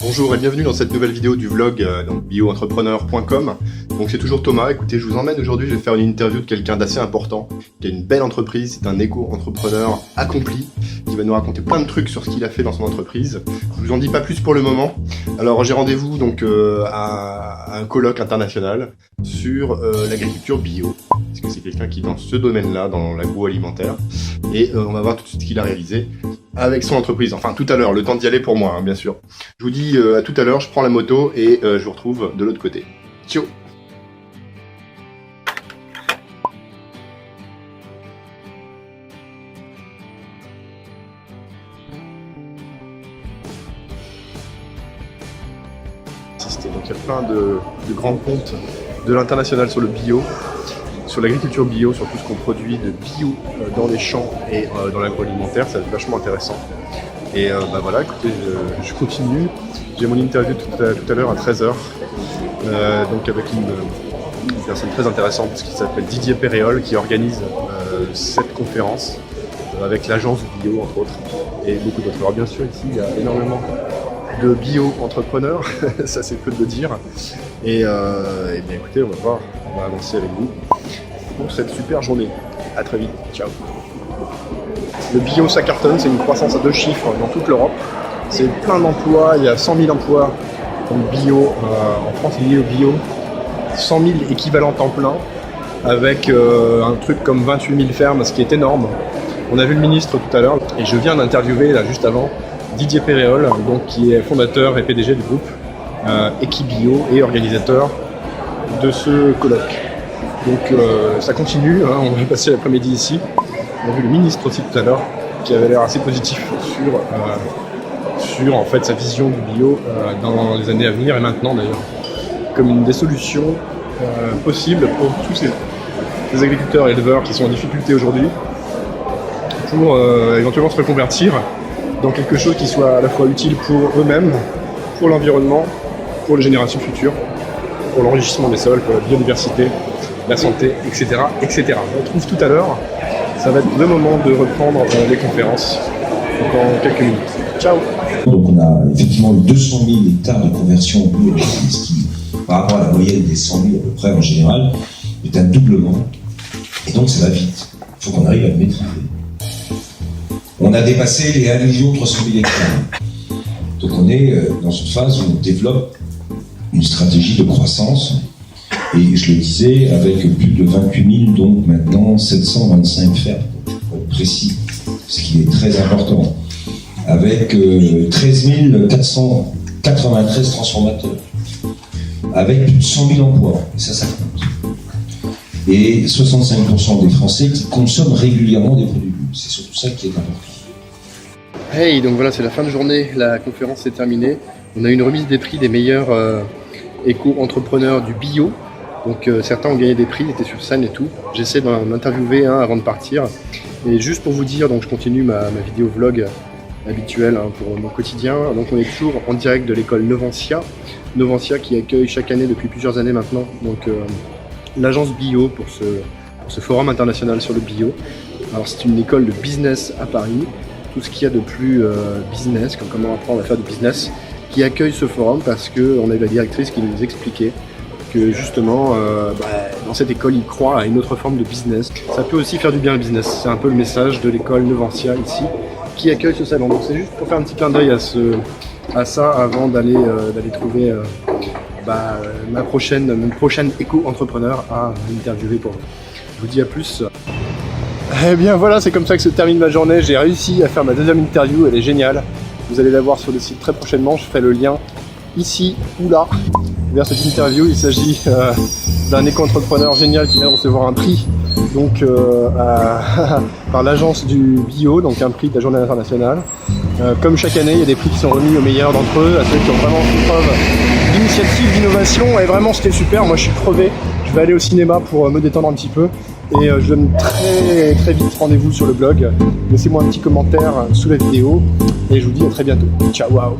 Bonjour et bienvenue dans cette nouvelle vidéo du vlog bioentrepreneur.com. Donc c'est toujours Thomas. Écoutez, je vous emmène aujourd'hui, je vais faire une interview de quelqu'un d'assez important, qui a une belle entreprise, c'est un éco-entrepreneur accompli, qui va nous raconter plein de trucs sur ce qu'il a fait dans son entreprise. Je vous en dis pas plus pour le moment. Alors j'ai rendez-vous donc à un colloque international sur l'agriculture bio, parce que c'est quelqu'un qui est dans ce domaine-là, dans l'agroalimentaire, et on va voir tout de suite ce qu'il a réalisé avec son entreprise, enfin tout à l'heure, le temps d'y aller pour moi, hein, bien sûr. Je vous dis à tout à l'heure, je prends la moto et je vous retrouve de l'autre côté. Ciao. Donc il y a plein de grands comptes de l'international sur le bio, sur l'agriculture bio, sur tout ce qu'on produit de bio dans les champs et dans l'agroalimentaire, ça va être vachement intéressant. Et voilà, écoutez, je continue. J'ai mon interview tout à l'heure à 13h, donc avec une personne très intéressante qui s'appelle Didier Péréol, qui organise cette conférence avec l'agence bio entre autres, et beaucoup d'autres. Alors bien sûr, ici il y a énormément de bio-entrepreneurs, ça c'est peu de le dire. Et bien écoutez, on va voir, on va avancer avec vous pour cette super journée. À très vite, ciao. Le bio ça cartonne, c'est une croissance à 2 chiffres dans toute l'Europe. C'est plein d'emplois, il y a 100 000 emplois dans le bio, en France liés au bio, 100 000 équivalents temps plein, avec un truc comme 28 000 fermes, ce qui est énorme. On a vu le ministre tout à l'heure, et je viens d'interviewer là juste avant Didier Péréol, donc, qui est fondateur et PDG du groupe Equibio et organisateur de ce colloque. Donc ça continue, hein, on va passer l'après-midi ici. On a vu le ministre aussi tout à l'heure, qui avait l'air assez positif sur en fait sa vision du bio dans les années à venir et maintenant d'ailleurs, comme une des solutions possibles pour tous ces agriculteurs et éleveurs qui sont en difficulté aujourd'hui, pour éventuellement se reconvertir dans quelque chose qui soit à la fois utile pour eux-mêmes, pour l'environnement, pour les générations futures, pour l'enrichissement des sols, pour la biodiversité, la santé, etc., etc. On retrouve tout à l'heure. Ça va être le moment de reprendre les conférences dans quelques minutes. Ciao. Donc on a effectivement eu 200 000 hectares de conversion bio, ce qui, par rapport à la moyenne des 100 000 à peu près en général, est un doublement. Et donc ça va vite. Il faut qu'on arrive à le maîtriser. On a dépassé les 1 300 000 hectares. Donc on est dans une phase où on développe une stratégie de croissance. Et je le disais, avec plus de 28 000, donc maintenant 725 fermes, pour être précis, ce qui est très important. Avec 13 493 transformateurs, avec plus de 100 000 emplois, et ça compte. Et 65% des Français qui consomment régulièrement des produits bio. C'est surtout ça qui est important. Hey, donc voilà, c'est la fin de journée, la conférence est terminée. On a une remise des prix des meilleurs éco-entrepreneurs du bio. Donc certains ont gagné des prix, ils étaient sur scène et tout. J'essaie d'en interviewer un avant de partir. Et juste pour vous dire, donc je continue ma vidéo vlog habituelle pour mon quotidien. Donc on est toujours en direct de l'école Novantia. Novantia qui accueille chaque année depuis plusieurs années maintenant donc l'agence bio pour ce forum international sur le bio. Alors c'est une école de business à Paris. Tout ce qu'il y a de plus business, comme comment apprendre à faire du business, qui accueille ce forum parce qu'on a eu la directrice qui nous expliquait que justement, dans cette école, ils croient à une autre forme de business. Ça peut aussi faire du bien le business. C'est un peu le message de l'école Novantia ici, qui accueille ce salon. Donc c'est juste pour faire un petit clin d'œil à ça avant d'aller trouver mon prochaine éco-entrepreneur à interviewer pour vous. Je vous dis à plus. Eh bien voilà, c'est comme ça que se termine ma journée. J'ai réussi à faire ma deuxième interview, elle est géniale. Vous allez la voir sur le site très prochainement, je ferai le lien ici ou là vers cette interview. Il s'agit d'un éco-entrepreneur génial qui vient de recevoir un prix donc, par l'agence du bio, donc un prix de la journée internationale. Comme chaque année, il y a des prix qui sont remis aux meilleurs d'entre eux, à ceux qui ont vraiment fait preuve d'initiative, d'innovation, et vraiment c'était super. Moi je suis crevé, je vais aller au cinéma pour me détendre un petit peu. Et je donne très vite rendez-vous sur le blog. Laissez-moi un petit commentaire sous la vidéo et je vous dis à très bientôt. Ciao, wow.